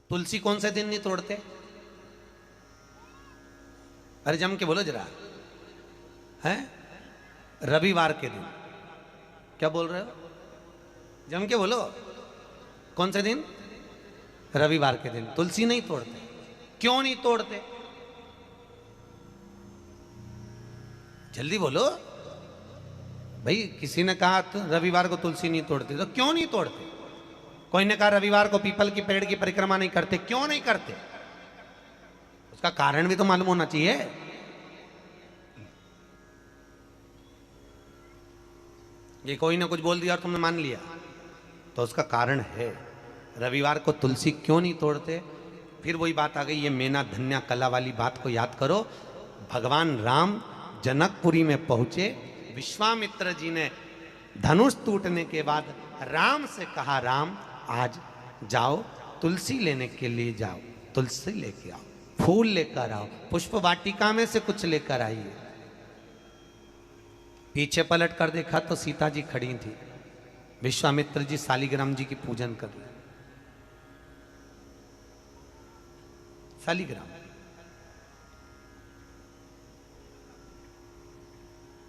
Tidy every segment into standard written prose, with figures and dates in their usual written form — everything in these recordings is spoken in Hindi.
तुलसी कौन से दिन नहीं तोड़ते? अरे जम के बोलो जरा, है? रविवार के दिन। क्या बोल रहे हो? जम के बोलो, कौन से दिन? रविवार के दिन तुलसी नहीं तोड़ते। क्यों नहीं तोड़ते? जल्दी बोलो भाई। किसी ने कहा तो रविवार को तुलसी नहीं तोड़ते, तो क्यों नहीं तोड़ते? कोई ने कहा रविवार को पीपल की पेड़ की परिक्रमा नहीं करते, क्यों नहीं करते? उसका कारण भी तो मालूम होना चाहिए। ये कोई ना कुछ बोल दिया और तुमने मान लिया, तो उसका कारण है। रविवार को तुलसी क्यों नहीं तोड़ते? फिर वही बात आ गई, ये मेना धन्या कला वाली बात को याद करो। भगवान राम जनकपुरी में पहुंचे, विश्वामित्र जी ने धनुष टूटने के बाद राम से कहा, राम आज जाओ तुलसी लेने के लिए जाओ, तुलसी लेके आओ, फूल लेकर आओ, पुष्प वाटिका में से कुछ लेकर आइए। पीछे पलट कर देखा तो सीता जी खड़ी थी, विश्वामित्र जी शालिग्राम जी की पूजन कर रहे। शालिग्राम,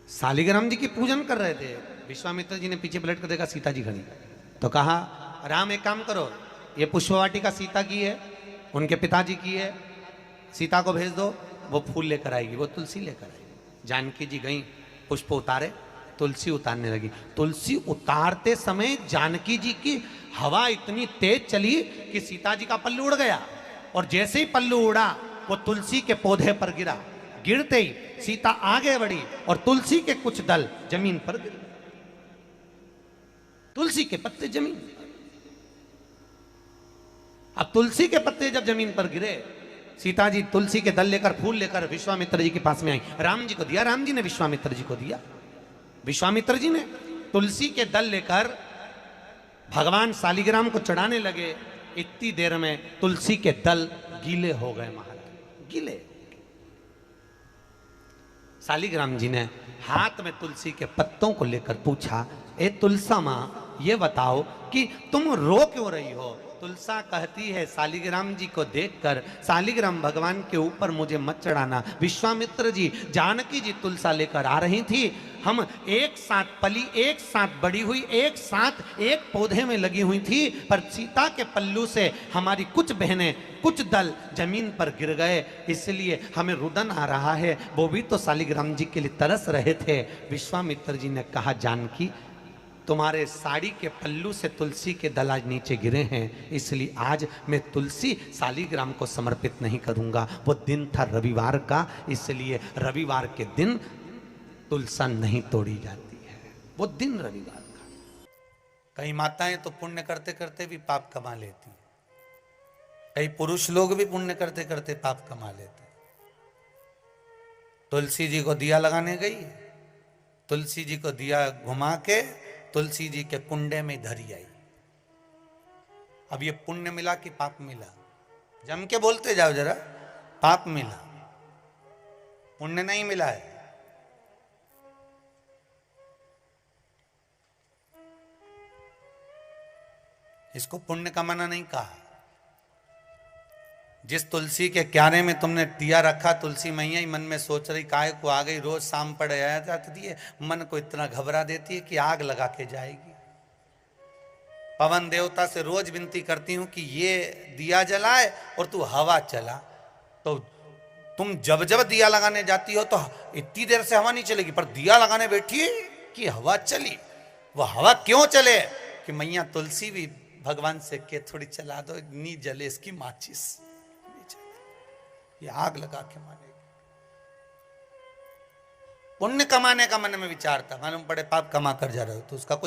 शालिग्राम जी की पूजन कर रहे थे। विश्वामित्र जी ने पीछे पलट कर देखा, सीता जी खड़ी, तो कहा राम एक काम करो, ये पुष्प वाटिका सीता की है, उनके पिताजी की है, सीता को भेज दो, वो फूल लेकर आएगी, वो तुलसी लेकर आएगी। जानकी जी गई, पुष्प उतारे, तुलसी उतारने लगी। तुलसी उतारते समय जानकी जी की हवा इतनी तेज चली कि सीता जी का पल्लू उड़ गया, और जैसे ही पल्लू उड़ा वो तुलसी के पौधे पर गिरा। गिरते ही सीता आगे बढ़ी और तुलसी के कुछ दल जमीन पर गिरे, तुलसी के पत्ते जमीन पर। अब तुलसी के पत्ते जब जमीन पर गिरे, सीता जी तुलसी के दल लेकर, फूल लेकर विश्वामित्र जी के पास में आई, राम जी को दिया, राम जी ने विश्वामित्र जी को दिया। विश्वामित्र जी ने तुलसी के दल लेकर भगवान शालिग्राम को चढ़ाने लगे। इतनी देर में तुलसी के दल गीले हो गए, महाराज गीले। शालिग्राम जी ने हाथ में तुलसी के पत्तों को लेकर पूछा, ए तुलसा मां, ये बताओ कि तुम रो क्यों रही हो? तुलसा कहती है, शालिग्राम जी को देखकर, शालिग्राम भगवान के ऊपर मुझे मत चढ़ाना। विश्वामित्र जी, जानकी जी तुलसा लेकर आ रही थी, हम एक साथ पली, एक साथ बड़ी हुई, एक साथ एक पौधे में लगी हुई थी, पर सीता के पल्लू से हमारी कुछ बहनें, कुछ दल जमीन पर गिर गए, इसलिए हमें रुदन आ रहा है। वो भी तो शालिग्राम जी के लिए तरस रहे थे। विश्वामित्र जी ने कहा, जानकी, तुम्हारे साड़ी के पल्लू से तुलसी के दल आज नीचे गिरे हैं, इसलिए आज मैं तुलसी शालिग्राम को समर्पित नहीं करूंगा। वो दिन था रविवार का, इसलिए रविवार के दिन तुलसा नहीं तोड़ी जाती है, वो दिन रविवार का। कई माताएं तो पुण्य करते करते भी पाप कमा लेती, कई पुरुष लोग भी पुण्य करते करते पाप कमा लेते। तुलसी जी को दिया लगाने गई, तुलसी जी को दिया घुमा के तुलसी जी के कुंडे में धरी आई। अब ये पुण्य मिला कि पाप मिला? जम के बोलते जाओ जरा, पाप मिला, पुण्य नहीं मिला है। इसको पुण्य कमाना नहीं कहा। जिस तुलसी के क्यारे में तुमने दिया रखा, तुलसी मैया ही मन में सोच रही, काहे को आ गई, रोज शाम पड़े आया जाती है, मन को इतना घबरा देती है कि आग लगा के जाएगी। पवन देवता से रोज विनती करती हूं कि ये दिया जलाए और तू हवा चला। तो तुम जब जब दिया लगाने जाती हो तो इतनी देर से हवा नहीं चलेगी, पर दिया लगाने बैठी कि हवा चली। वो हवा क्यों चले? कि मैया तुलसी भी भगवान से के थोड़ी चला दो, नी जले इसकी माचिस, ये आग लगा के मानेगी। पुण्य कमाने का मन में विचार था, मालूम पड़े पाप कमा कर जा रहे हो तो उसका कोई